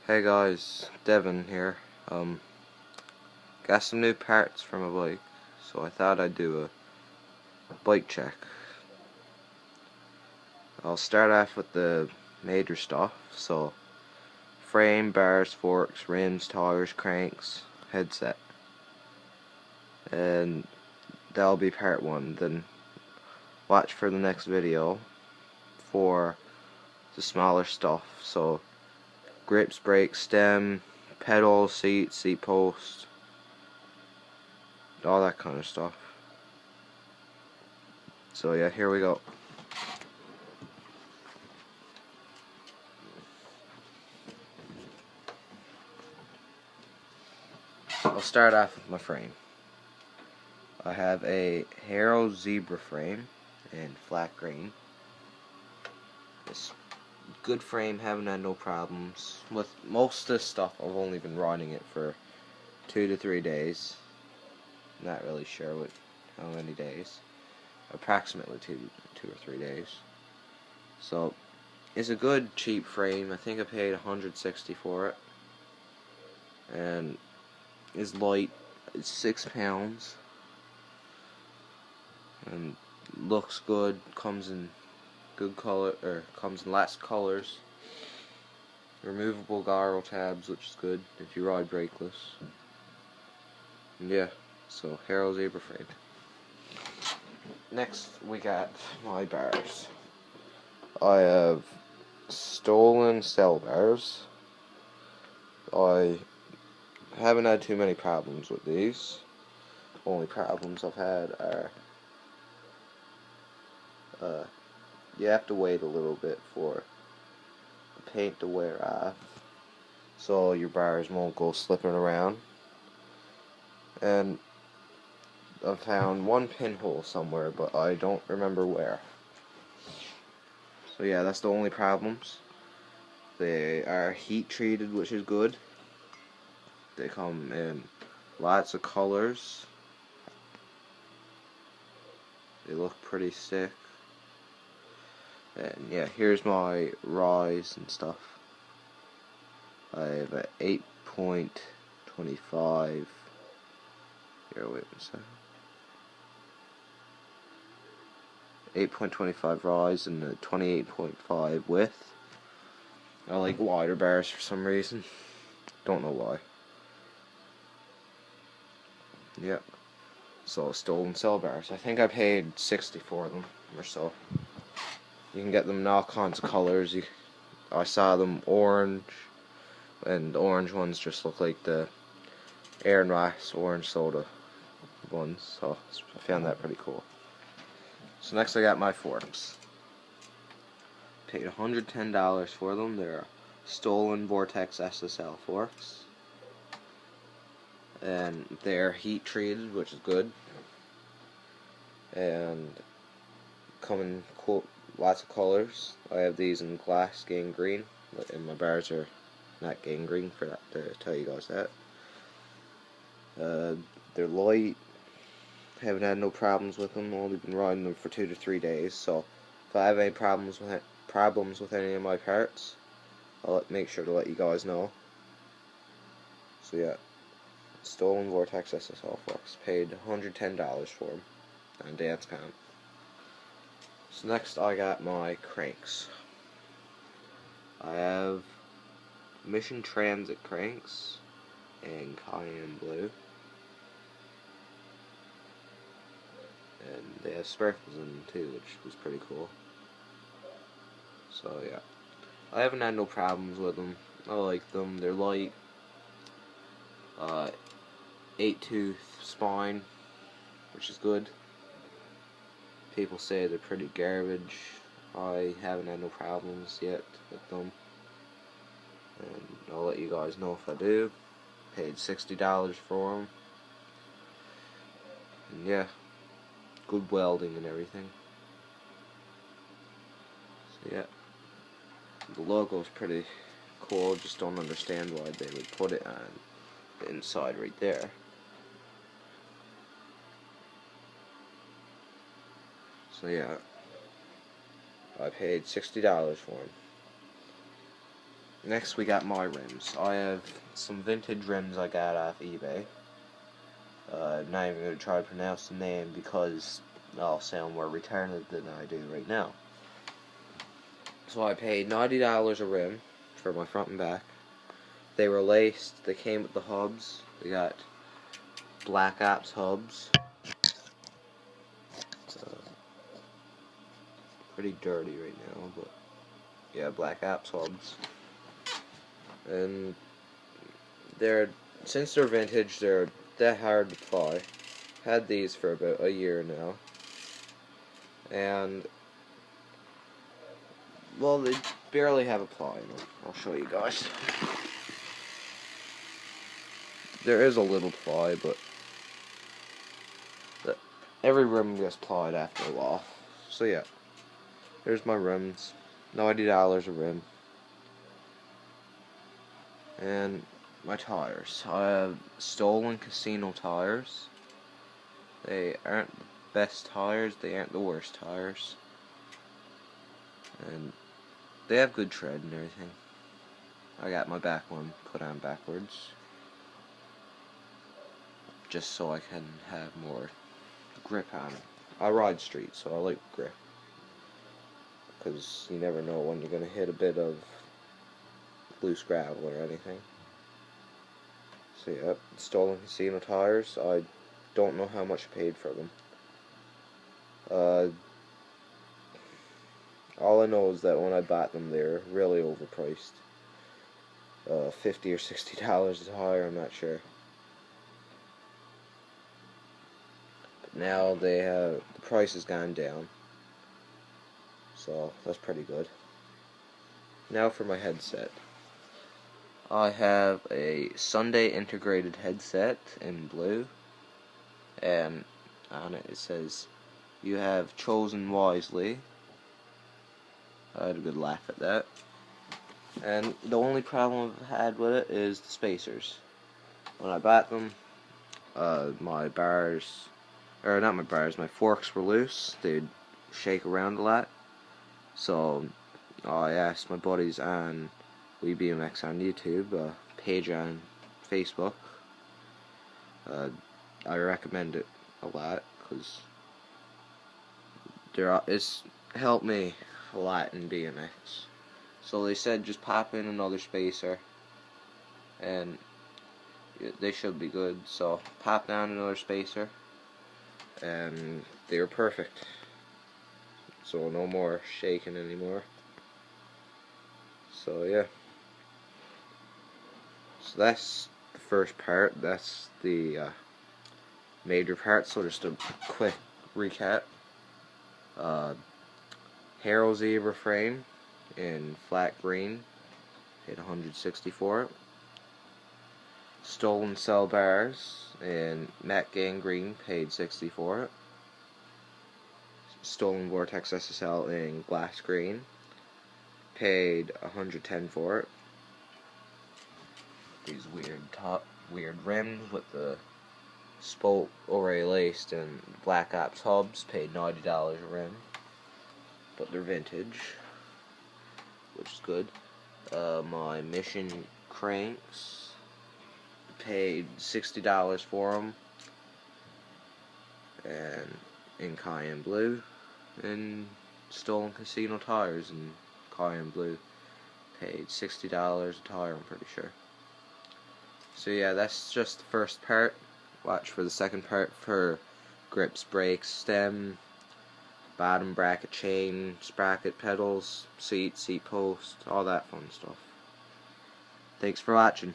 Hey guys, Devin here. Got some new parts for my bike, so I thought I'd do a bike check. I'll start off with the major stuff, so frame, bars, forks, rims, tires, cranks, headset. And that'll be part 1. Then watch for the next video for the smaller stuff, so grips, brakes, stem, pedals, seat post, all that kind of stuff. So yeah, here we go. I'll start off with my frame. I have a Hero Zebra frame in flat green. It's good frame, haven't had no problems. With most of this stuff, I've only been riding it for 2 to 3 days. Not really sure what how many days. Approximately two or 3 days. So it's a good cheap frame. I think I paid $160 for it. And it's light. It's 6 pounds. And looks good. Comes in good color, or comes in lots of colors. Removable gyro tabs, which is good if you ride brakeless. And yeah, so Hero Zebra frame. Next we got my bars. I have Stollen cell bars. I haven't had too many problems with these. Only problems I've had are you have to wait a little bit for the paint to wear off, so your bars won't go slipping around. And I found one pinhole somewhere, but I don't remember where. So yeah, that's the only problems. They are heat treated, which is good. They come in lots of colors. They look pretty sick. And yeah, here's my rise and stuff. I have an 8.25. Here, wait a second. 8.25 rise and a 28.5 width. I like wider bars for some reason. Don't know why. Yep. So Stollen cell bars. I think I paid $60 for them or so. You can get them in all kinds of colors. I saw them orange, and the orange ones just look like the Aaron Ross orange soda ones. So I found that pretty cool. So next I got my forks. Paid $110 for them. They're Stollen Vortex SSL forks. And they're heat treated, which is good. And come in lots of colors. I have these in glass gangrene, and my bars are not gangrene, for that to tell you guys that. They're light. Haven't had no problems with them. Only been riding them for 2 to 3 days. So if I have any problems with any of my parts, I'll make sure to let you guys know. So yeah, Stollen Vortex SSL forks. Paid $110 for them on Dancecom. So next I got my cranks. I have Mission Transit cranks in cayenne blue. And they have sparkles in them too, which was pretty cool. So yeah, I haven't had no problems with them. I like them. They're light. 8-tooth spine, which is good. People say they're pretty garbage. I haven't had no problems yet with them, and I'll let you guys know if I do. Paid $60 for them, and yeah, good welding and everything. So yeah, the logo's pretty cool. Just don't understand why they would put it on the inside right there. So yeah, I paid $60 for them. next we got my rims. I have some vintage rims I got off eBay. I'm not even going to try to pronounce the name because I'll sound more retarded than I do right now. So I paid $90 a rim for my front and back. They were laced. They came with the hubs. They got Black Ops hubs. It's pretty dirty right now, but yeah, Black Ops hubs. And since they're vintage, they're that hard to ply. Had these for about a year now, and well, they barely have a ply in them. I'll show you guys. There is a little ply, but every rim gets plied after a while. So yeah, there's my rims. $90 a rim. And my tires. I have Stolen Casino tires. They aren't the best tires, they aren't the worst tires. And they have good tread and everything. I got my back one put on backwards, just so I can have more grip on it. I ride street, so I like grip, because you never know when you're going to hit a bit of loose gravel or anything. So yeah, Stolen Casino tires. I don't know how much I paid for them. All I know is that when I bought them, they're really overpriced. $50 or $60 a tire, I'm not sure. But now the price has gone down, so that's pretty good. Now for my headset. I have a Sunday integrated headset in blue, and on it says, "You have chosen wisely." I had a good laugh at that. And the only problem I've had with it is the spacers. When I bought them, my forks were loose. They'd shake around a lot. So I asked my buddies on WeBMX on YouTube, page on Facebook. I recommend it a lot because it's helped me a lot in BMX. So they said just pop in another spacer and they should be good. So pop down another spacer and they were perfect. So no more shaking anymore. So yeah. So that's the first part. That's the major part. So just a quick recap. Haro Zebra frame in flat green, paid $160 for it. Stolen Cell bars in matte gangrene, paid $60 for it. Stolen Vortex SSL in glass green, paid $110 for it. These weird rims with the spoke already laced and Black Ops hubs, paid $90 a rim, but they're vintage, which is good. My Mission cranks, paid $60 for them, and in cayenne blue. And Stolen Casino tires in cayenne blue, paid $60 a tire, I'm pretty sure. So yeah, that's just the first part. Watch for the second part for grips, brakes, stem, bottom bracket chain, sprocket pedals, seat post, all that fun stuff. Thanks for watching.